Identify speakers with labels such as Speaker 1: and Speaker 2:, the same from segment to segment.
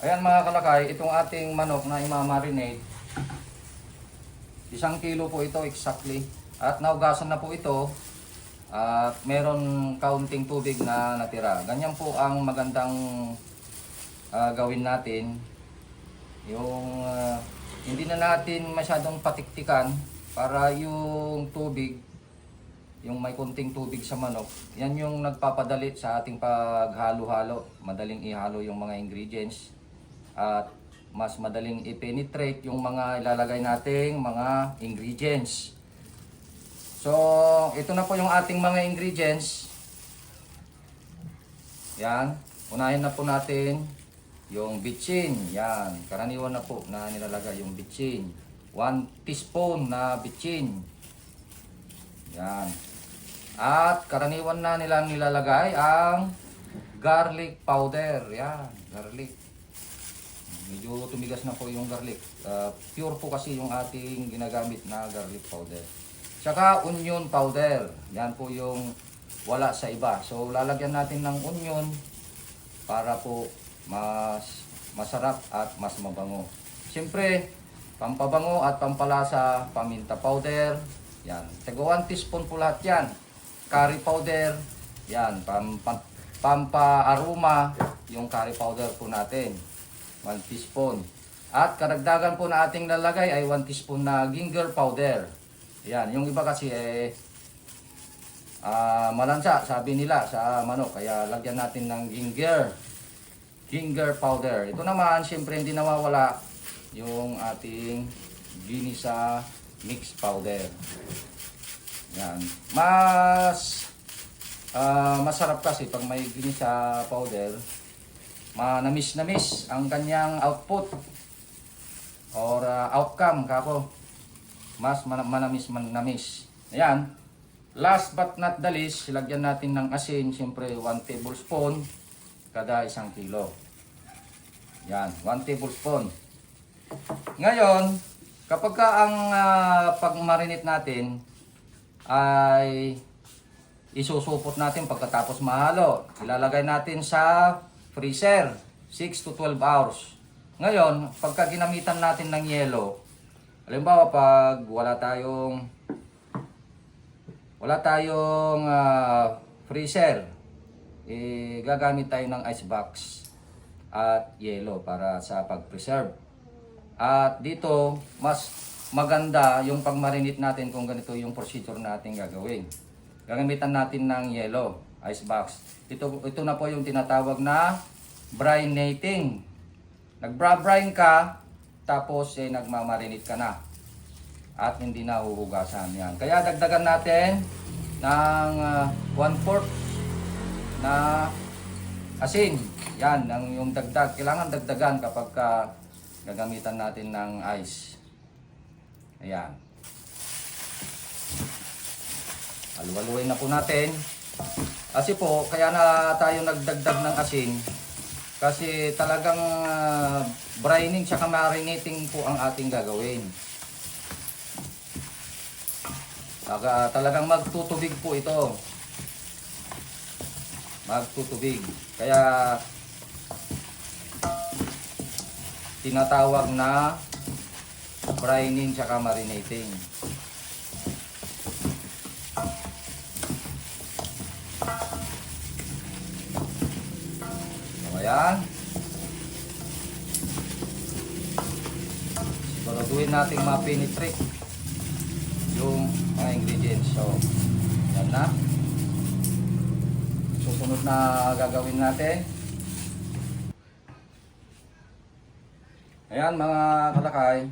Speaker 1: Ayan mga kalakay, itong ating manok na imamarinate, 1 kilo po ito exactly. At naugasan na po ito at meron kaunting tubig na natira. Ganyan po ang magandang gawin natin. Yung hindi na natin masyadong patiktikan para yung tubig, yung may kunting tubig sa manok, yan yung nagpapadali sa ating paghalo-halo. Madaling ihalo yung mga ingredients at mas madaling i-penetrate yung mga ilalagay nating mga ingredients. So, ito na po yung ating mga ingredients. Yan, unahin na po natin yung bitchin. Yan, karaniwan na po na nilalagay yung bitchin. 1 teaspoon na bitchin. Yan. At karaniwan na nilang nilalagay ang garlic powder. Yan, garlic. Medyo tumigas na po yung garlic. Pure po kasi yung ating ginagamit na garlic powder. Tsaka onion powder. Yan po yung wala sa iba. So lalagyan natin ng onion para po mas masarap at mas mabango. Siyempre, pampabango at pampalasa, paminta powder. Yan. Tago 1 teaspoon po lahat yan. Curry powder. Yan. Pampa-aroma yung curry powder po natin. 1 teaspoon. At karagdagan po na ating lalagay ay 1 teaspoon na ginger powder. Yan. Yung iba kasi malansa, sabi nila sa manok. Kaya lagyan natin ng ginger powder. Ito naman, siyempre hindi nawawala yung ating ginisa mix powder. Yan. Masarap kasi pag may ginisa powder, manamis-namis ang kanyang output or outcome kako. Mas manamis-namis. Ayan. Last but not the least, lagyan natin ng asin, siyempre 1 tablespoon kada 1 kilo. Yan, 1 tablespoon. Ngayon, kapag ang pag-marinate natin ay isusupot natin pagkatapos mahalo, ilalagay natin sa freezer 6 to 12 hours. Ngayon, pagka ginamitan natin ng yelo, halimbawa pag wala tayong freezer, gagamit tayo ng ice box at yelo para sa pag-preserve. At dito, mas maganda yung pag-marinate natin kung ganito yung procedure natin gagawin. Gagamitan natin ng yelo, ice box. Ito na po yung tinatawag na brinating. Nag-brine ka, tapos nagmamarinate ka na. At hindi na huhugasan yan. Kaya dagdagan natin ng 1/4 na asin. Yan, yung dagdag. Kailangan dagdagan kapag gagamitan natin ng ice. Ayan. Halu-haluin na po natin. Kasi po, kaya na tayo nagdagdag ng asin. Kasi talagang brining tsaka marinating po ang ating gagawin. Talagang magtutubig po ito. Magtutubig. Kaya tinatawag na brining tsaka marinating. So, ayan. Siguraduhin natin ma-penetrate yung mga ingredients. So, yan na. Susunod na gagawin natin. Ayan mga kalakay.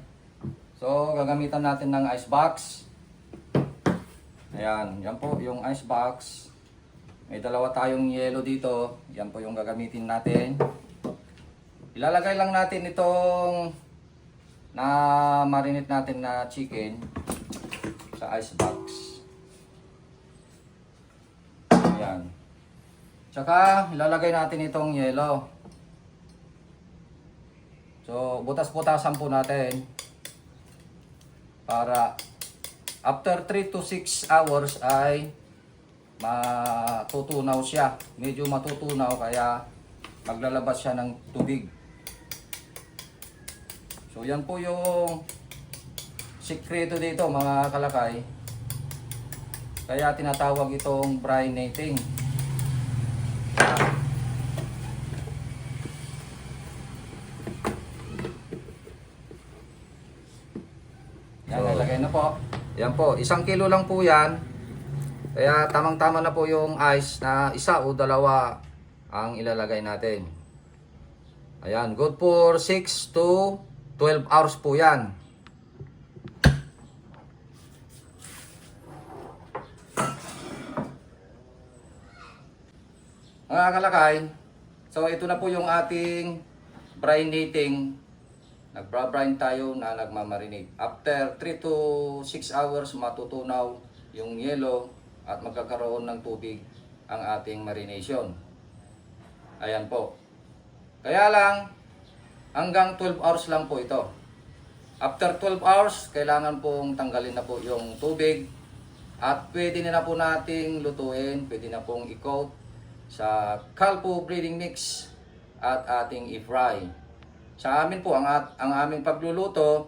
Speaker 1: So, gagamitan natin ng ice box. Ayan, yan po yung ice box. May dalawa tayong yelo dito. Yan po yung gagamitin natin. Ilalagay lang natin itong na marinate natin na chicken sa ice box. Ayan. Tsaka ilalagay natin itong yelo. So butas-butasan po natin para after 3 to 6 hours ay matutunaw siya. Medyo matutunaw kaya maglalabas siya ng tubig. So yan po yung sikreto dito mga kalakay. Kaya tinatawag itong brinating. Yan, nalagay na po. Yan po, 1 kilo lang po yan. Kaya tamang-tama na po yung ice na 1 o 2 ang ilalagay natin. Ayan, good for 6 to 12 hours po yan. Mga kalakay, so ito na po yung ating brinating. Nagbrabrine tayo na nagmamarinate. After 3 to 6 hours, matutunaw yung yelo at magkakaroon ng tubig ang ating marination. Ayan po. Kaya lang, hanggang 12 hours lang po ito. After 12 hours, kailangan pong tanggalin na po yung tubig. At pwede na po nating lutuin, pwede na pong i-coat sa Calpo breeding mix at ating i-fry. Sa amin po, ang aming pagluluto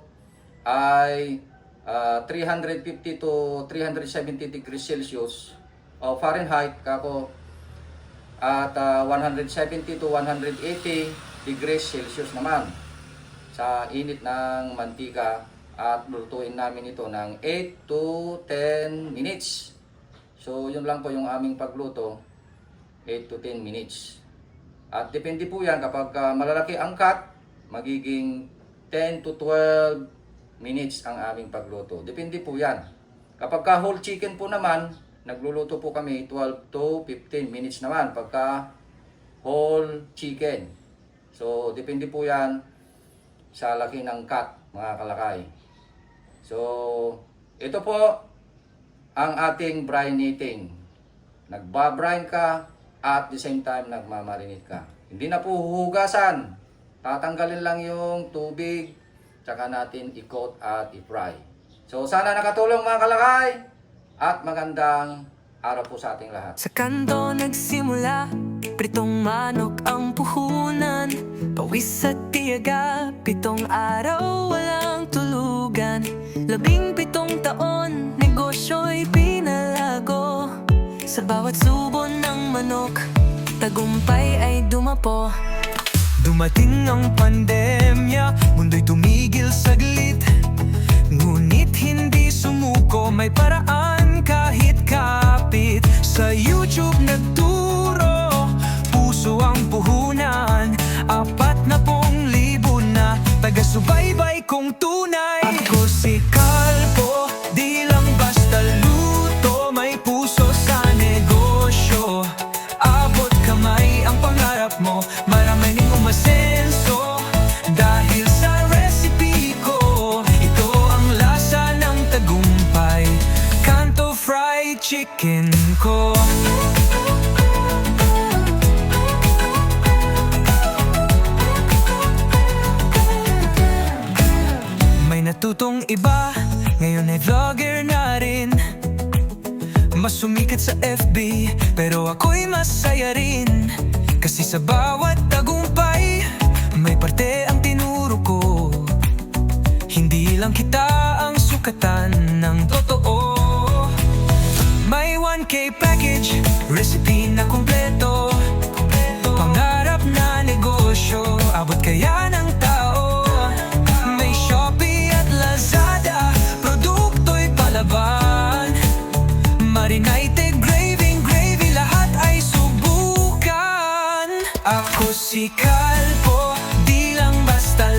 Speaker 1: ay 350 to 370 degrees Celsius o Fahrenheit kako, at 170 to 180 degrees Celsius naman sa init ng mantika, at lulutuin namin ito ng 8 to 10 minutes. So yun lang po yung aming pagluto, 8 to 10 minutes. At depende po yan, kapag malalaki ang cut, magiging 10 to 12 minutes ang aming pagluto. Depende po yan. Kapag whole chicken po naman, nagluluto po kami 12 to 15 minutes naman pagka whole chicken. So depende po yan sa laki ng cut mga kalakay. So ito po ang ating brinating. Nagbabrine ka at the same time nagmamarinate ka. Hindi na po huhugasan. Tatanggalin lang yung tubig, tsaka natin i-coat at i-fry. So sana nakatulong mga kalakay, at magandang araw po sa ating lahat.
Speaker 2: Sa kanto nagsimula, pritong manok ang puhunan. Pawis at tiyaga, 7 araw walang tulugan. 17 taon, negosyo'y pinalago. Sa bawat subo ng manok, tagumpay ay dumapo. Dumating ang pandemya, mundo'y tumigil saglit. Ngunit hindi sumuko, may paraan kahit kapit. Sa YouTube nagturo, puso ang puhunan. 40,000 na taga-subaybay kong tunay. Ako si Calpo, di lang basta luto, may puso sa negosyo. Abot kamay ang pangarap mo, marami ning umasenso. Dahil sa recipe ko, ito ang lasa ng tagumpay, Kanto fried chicken ko. May natutong iba, ngayon ay vlogger na rin. Mas sumikat sa FB, pero ako'y masaya rin. Kasi sa bawat tagumpay, may parte ang tinuro ko. Hindi lang kita ang sukatan ng totoo. May 1K package, recipe na kumpleto. Pangarap na negosyo, abot kaya ng tao. May Shopee at Lazada, produkto'y palaban. Marinated gravy, lahat ay subukan. Ako si Kai.